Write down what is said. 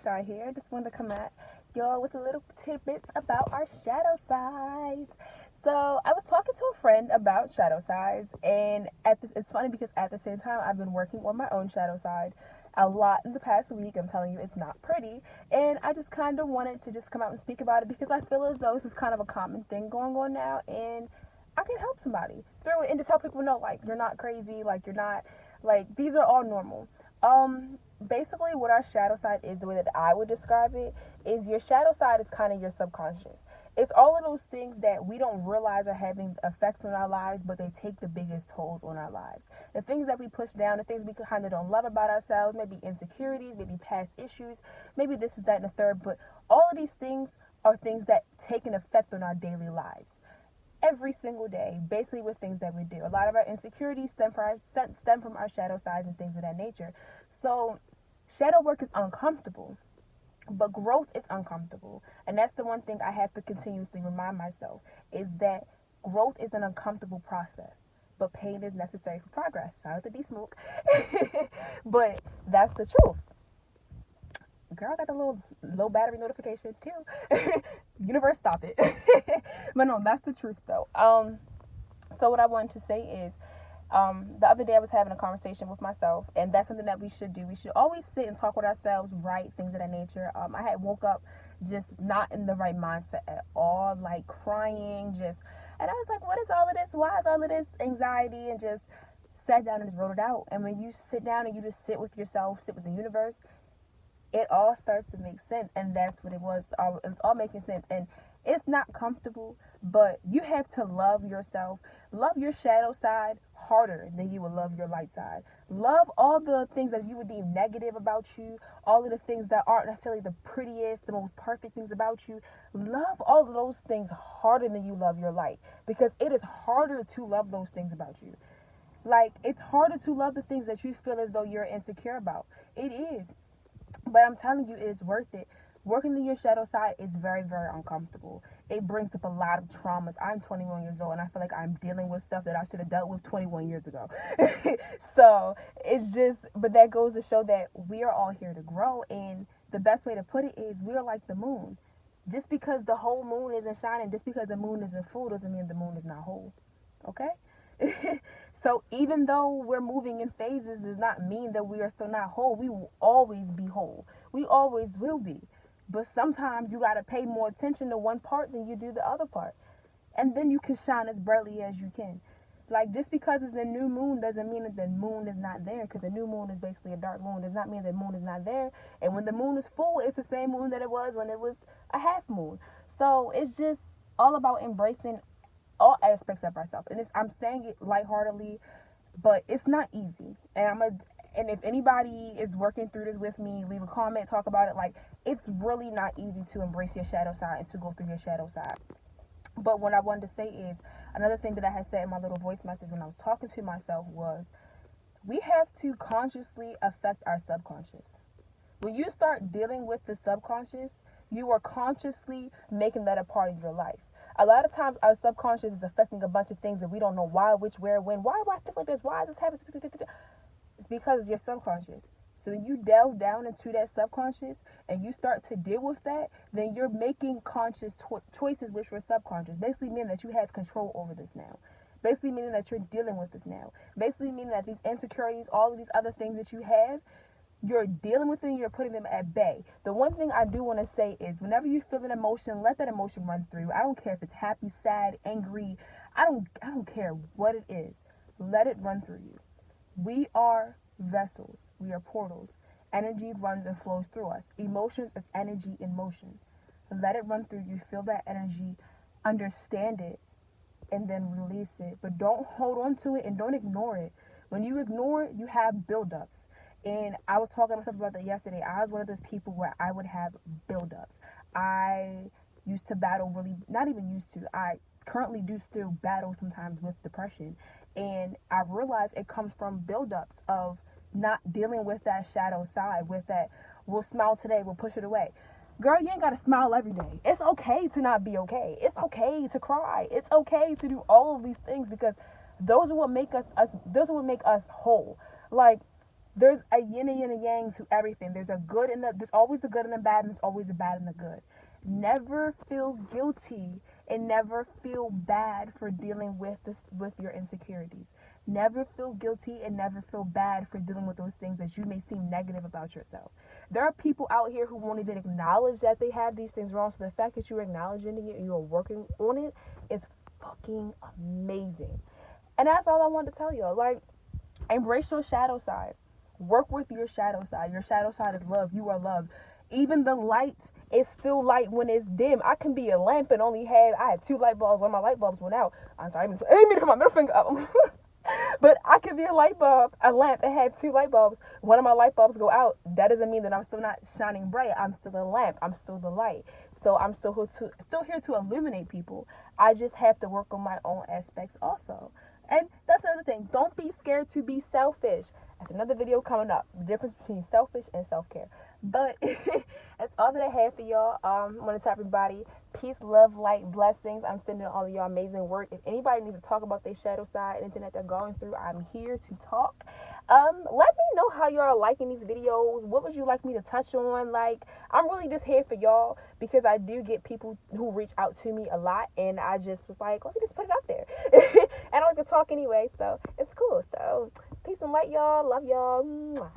IndigoShy here. Just wanted to come at y'all with a little tidbits about our shadow sides. So I was talking to a friend about shadow sides, and it's funny because at the same time I've been working on my own shadow side a lot in the past week. I'm telling you, it's not pretty, and I just kind of wanted to just come out and speak about it because I feel as though this is kind of a common thing going on now, and I can help somebody through it and just help people know like you're not crazy, like you're not like these are all normal. Basically, what our shadow side is, the way that I would describe it, is your shadow side is kind of your subconscious. It's all of those things that we don't realize are having effects on our lives, but they take the biggest tolls on our lives. The things that we push down, the things we kind of don't love about ourselves, maybe insecurities, maybe past issues, maybe this is that and the third, but all of these things are things that take an effect on our daily lives every single day, basically with things that we do. A lot of our insecurities stem from our shadow sides and things of that nature. So shadow work is uncomfortable, but growth is uncomfortable. And that's the one thing I have to continuously remind myself is that growth is an uncomfortable process, but pain is necessary for progress. Shout out to D-Smoke. But that's the truth. Girl, I got a little low battery notification too. Universe, stop it. But no, that's the truth though. So what I wanted to say is, the other day I was having a conversation with myself, and that's something that we should do. We should always sit and talk with ourselves, write things of that nature. I had woke up just not in the right mindset at all, like crying, and I was like, what is all of this? Why is all of this anxiety? And just sat down and just wrote it out. And when you sit down and you just sit with yourself, sit with the universe, it all starts to make sense. And that's what it was. It's all making sense. And it's not comfortable, but you have to love yourself. Love your shadow side harder than you would love your light side. Love all the things that you would deem negative about you, all of the things that aren't necessarily the prettiest, the most perfect things about you. Love all of those things harder than you love your light, because it is harder to love those things about you. Like, it's harder to love the things that you feel as though you're insecure about. It is. But I'm telling you, it's worth it. Working in your shadow side is very, very uncomfortable. It brings up a lot of traumas. I'm 21 years old, and I feel like I'm dealing with stuff that I should have dealt with 21 years ago. So it's just, but that goes to show that we are all here to grow. And the best way to put it is we're like the moon. Just because the whole moon isn't shining, just because the moon isn't full, doesn't mean the moon is not whole. Okay? So even though we're moving in phases, does not mean that we are still not whole. We will always be whole. We always will be. But sometimes you got to pay more attention to one part than you do the other part. And then you can shine as brightly as you can. Like, just because it's a new moon doesn't mean that the moon is not there, because the new moon is basically a dark moon. Does not mean that the moon is not there. And when the moon is full, it's the same moon that it was when it was a half moon. So it's just all about embracing all aspects of ourselves. And I'm saying it lightheartedly, but it's not easy. And if anybody is working through this with me, leave a comment, talk about it. Like, it's really not easy to embrace your shadow side and to go through your shadow side. But what I wanted to say is, another thing that I had said in my little voice message when I was talking to myself was, we have to consciously affect our subconscious. When you start dealing with the subconscious, you are consciously making that a part of your life. A lot of times our subconscious is affecting a bunch of things that we don't know why, which, where, when. Why do I feel like this? Why is this happening? It's because it's your subconscious. So when you delve down into that subconscious and you start to deal with that, then you're making conscious choices with your subconscious. Basically meaning that you have control over this now. Basically meaning that you're dealing with this now. Basically meaning that these insecurities, all of these other things that you have, you're dealing with them, you're putting them at bay. The one thing I do want to say is, whenever you feel an emotion, let that emotion run through. I don't care if it's happy, sad, angry. I don't care what it is. Let it run through you. We are vessels. We are portals. Energy runs and flows through us. Emotions is energy in motion. Let it run through you. Feel that energy. Understand it. And then release it. But don't hold on to it and don't ignore it. When you ignore it, you have buildups. And I was talking to myself about that yesterday. I was one of those people where I would have buildups. I used to battle really, not even used to, I currently do still battle sometimes with depression. And I realize it comes from buildups of not dealing with that shadow side, with that, we'll smile today, we'll push it away. Girl, you ain't gotta smile every day. It's okay to not be okay. It's okay to cry. It's okay to do all of these things, because those are what make us those are what make us whole. Like, There's a yin and a yang to everything. There's always the good and the bad, and there's always the bad and the good. Never feel guilty and never feel bad for dealing with your insecurities. Never feel guilty and never feel bad for dealing with those things that you may seem negative about yourself. There are people out here who won't even acknowledge that they have these things wrong. So the fact that you're acknowledging it and you're working on it is fucking amazing. And that's all I wanted to tell you. Like, embrace your shadow side. Work with your shadow side. Your shadow side is love. You are love. Even the light is still light when it's dim. I can be a lamp and I had two light bulbs. One of my light bulbs went out. I'm sorry, I didn't mean to put my middle finger up. But I could be a lamp and have two light bulbs. One of my light bulbs go out. That doesn't mean that I'm still not shining bright. I'm still a lamp. I'm still the light. So I'm still here to illuminate people. I just have to work on my own aspects also. And that's another thing. Don't be scared to be selfish. That's another video coming up. The difference between selfish and self-care. But that's all that I have for y'all. I want to tell everybody peace, love, light, blessings. I'm sending all of y'all amazing work. If anybody needs to talk about their shadow side, anything that they're going through, I'm here to talk. Let me know how y'all are liking these videos. What would you like me to touch on? Like, I'm really just here for y'all because I do get people who reach out to me a lot, and I just was like, let me just put it out there. And I like to talk anyway, so it's cool. So peace and light, y'all. Love y'all.